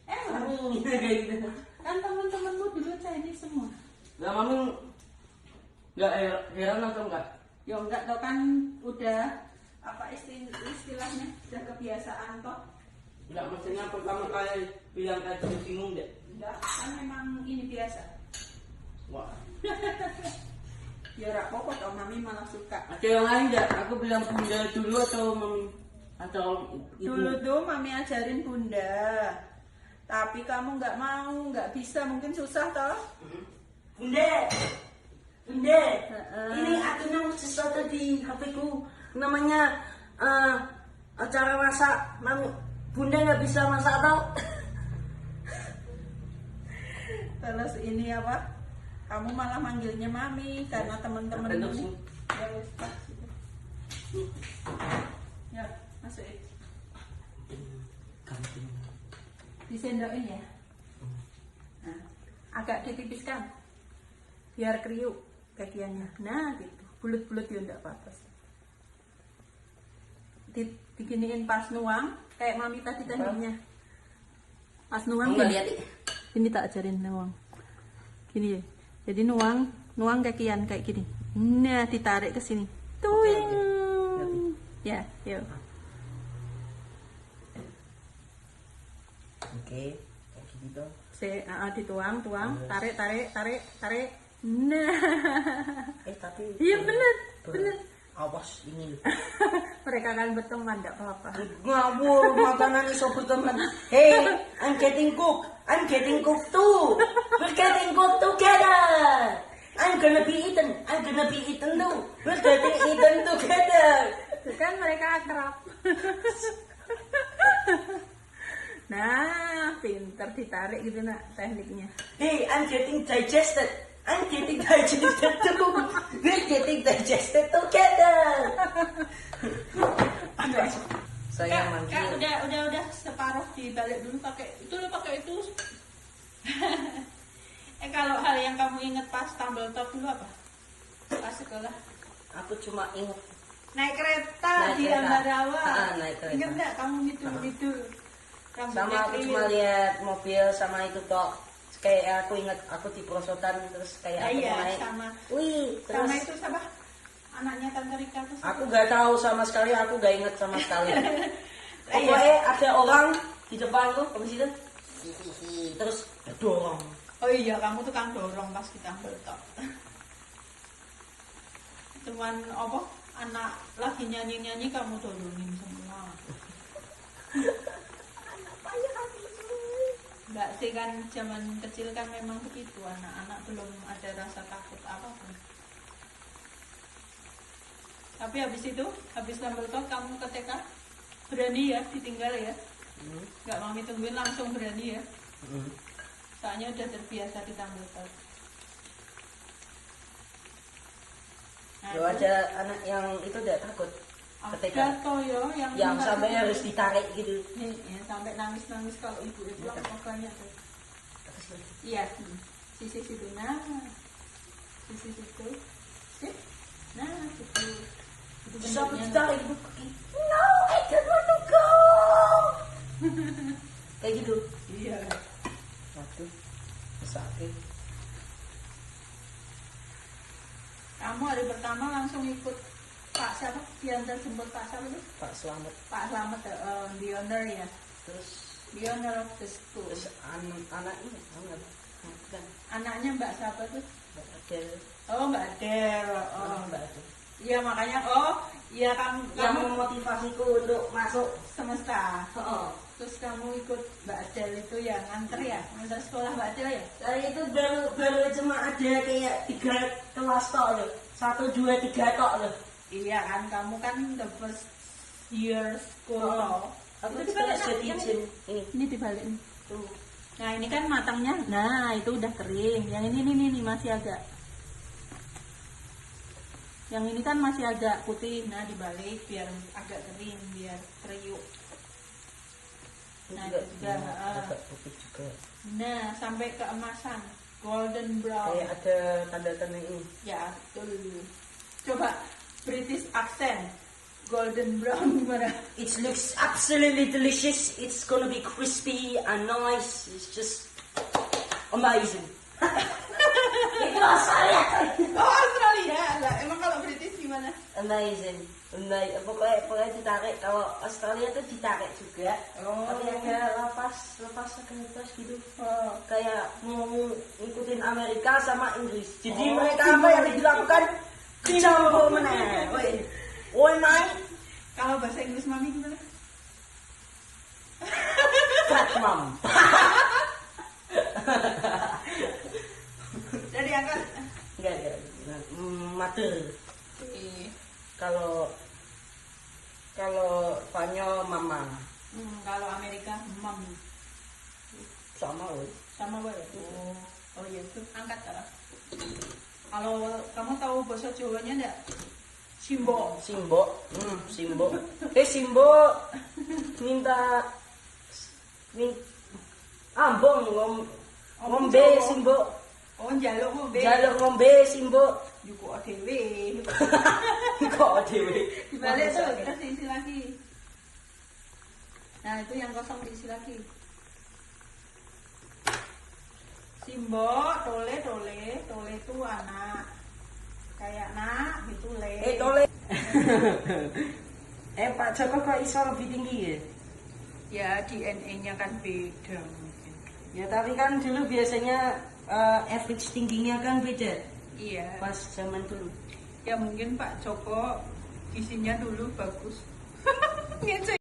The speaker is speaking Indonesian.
Mami kayak gitu. Kan teman-temanmu dulu Chinese semua. Nah, Mami nggak heran atau enggak? Ya enggak tau kan udah apa istilahnya udah kebiasaan toh. Enggak, maksudnya pertama kali bilang tadi bingung deh. Enggak, kan memang ini biasa. Wah. Ya rak pokok toh mami malah suka. Ada yang lain enggak? Aku bilang bunda dulu atau Mami? Atau ibu? Dulu tuh mami ajarin bunda. Tapi kamu nggak mau, nggak bisa, mungkin susah toh. Bunda. Bunda. Heeh. Ini aku nemu sesuatu di HP-ku. Namanya acara masak. Mami, Bunda nggak bisa masak tau? Terus ini apa? Kamu malah manggilnya mami karena teman-teman Betul, ini. sih. Ya wes Pak, situ. Ya, masukin. Disendokin ya. Nah, agak ditipiskan biar kriuk bagiannya. Nah, gitu. Bulut-bulut ya enggak apa-apa sih. Diginiin pas nuang kayak mami tadi tekniknya. Pas nuang Enggak gini. lihat. Ini tak ajarin nuang. Gini ya. Jadi nuang kakian kayak gini. Nah, ditarik ke sini. Tuing. Ya, yuk. Oke, kayak gitu. Dituang, tarik. Nah. Tapi Iya bener. awas ini. Mereka kan berteman, enggak apa-apa. Ngawur, makanan iso berteman. Hey, I'm getting cooked. I'm getting cooked too. We're getting cooked together. I'm gonna be eaten. I'm gonna be eaten too. We're getting eaten together. Kan mereka akrab. Nah, pinter ditarik gitu nak tekniknya. Hey, I'm getting digested. I'm getting digested too. We're getting digested together. Saya manggil. Udah separuh dibalik dulu pakai itu. Kalau hal yang kamu ingat pas tumble top dulu apa? Pas sekolah. Aku cuma ingat Naik kereta Naik di kereta. Ambarawa. Naik kereta. Ingat nggak kamu itu? sama aku cuma lihat mobil sama itu tok. Kayak aku ingat aku di perosotan terus kayak aku Iya, naik. sama. Wih, terus Sama itu siapa? Anaknya Tante Rika tuh. aku nggak tahu sama sekali, aku nggak ingat sama sekali. Pokoknya ada orang di depan tuh, habis itu terus dorong. Oh iya, kamu tukang dorong pas kita bertok. Cuman apa? Anak lagi nyanyi-nyanyi kamu dorongin semua. Enggak sih kan zaman kecil kan memang begitu, anak-anak belum ada rasa takut apapun. Tapi habis tumble top kamu ke TK berani ya ditinggal ya? Enggak mami tungguin langsung berani ya? Soalnya udah terbiasa di tumble top. Lo aja anak yang itu udah takut ketika Ada toh yo yang sampai harus ditarik gitu. Nih, ya, sampai nangis-nangis kalau ibu itu banyak tuh. Iya, sisi situ, nah, sisi situ, sip, nah, situ. Itu Sampai bentuknya. ditarik ibu pergi. No, I don't want to go. Kayak gitu. Iya. Waduh, sakit. Kamu hari pertama langsung ikut Pak siapa? Diantar jemput Pak siapa itu? Pak Selamat. Pak Slamet, the owner ya. Terus The owner of the school. anak ini bukan. Anaknya Mbak siapa tuh? Mbak Adel. Oh Mbak Adel. Oh Mbak Adel. Iya makanya iya Yang kamu memotivasiku untuk masuk. semesta. Oh. Terus kamu ikut Mbak Adel itu ya nganter sekolah Mbak Adel ya? Saya itu baru cuma ada kayak 3 kelas tok loh. 1, 2, 3 tok loh. Iya kan, kamu kan the first year school. Aku Itu juga dibalik, jadi yang izin ini. ini dibalik nih. Tuh. Nah ini kan matangnya, nah itu udah kering. Yang ini masih agak. Yang ini kan masih agak putih. Nah dibalik biar agak kering, biar kriuk. Nah itu juga. agak putih juga. Nah sampai keemasan, golden brown. Kayak ada tanda-tanda ini. Ya betul. Coba British accent. golden brown gimana? It looks absolutely delicious. It's gonna be crispy and nice. It's just amazing. Itu Australia. Oh Australia lah. Emang kalau British gimana? Amazing. Pokoknya ditarik. Kalau Australia tuh ditarik juga. Oh. Tapi agak lepas gitu. Oh. Kayak mau ngikutin Amerika sama Inggris. Jadi mereka apa yang dilakukan? Kecampur mana? Oi mate. Kalau bahasa Inggris mami gimana? Fat mom. Dari angkat. Enggak. Mother. Kalau Spanyol mama. Kalau Amerika mom. Sama loh. Sama boleh. Oh iya tuh angkat lah. Kalau kamu tahu bahasa Jawanya enggak? Simbo. Simbo. Simbo minta ambong ngombe Simbo. Oh njaluk ngombe. Jaluk ngombe Simbo. Yuko dhewe. Kok dhewe. Dibalik tuh kita diisi lagi. Nah itu yang kosong diisi lagi. Simbo, tole itu anak. Kayak nak, itu le. Tole. Pak Joko kok iso lebih tinggi ya? Ya DNA-nya kan beda mungkin. Ya tapi kan dulu biasanya average tingginya kan beda. Iya. Pas zaman dulu. Ya mungkin Pak Joko isinya dulu bagus. Ngece.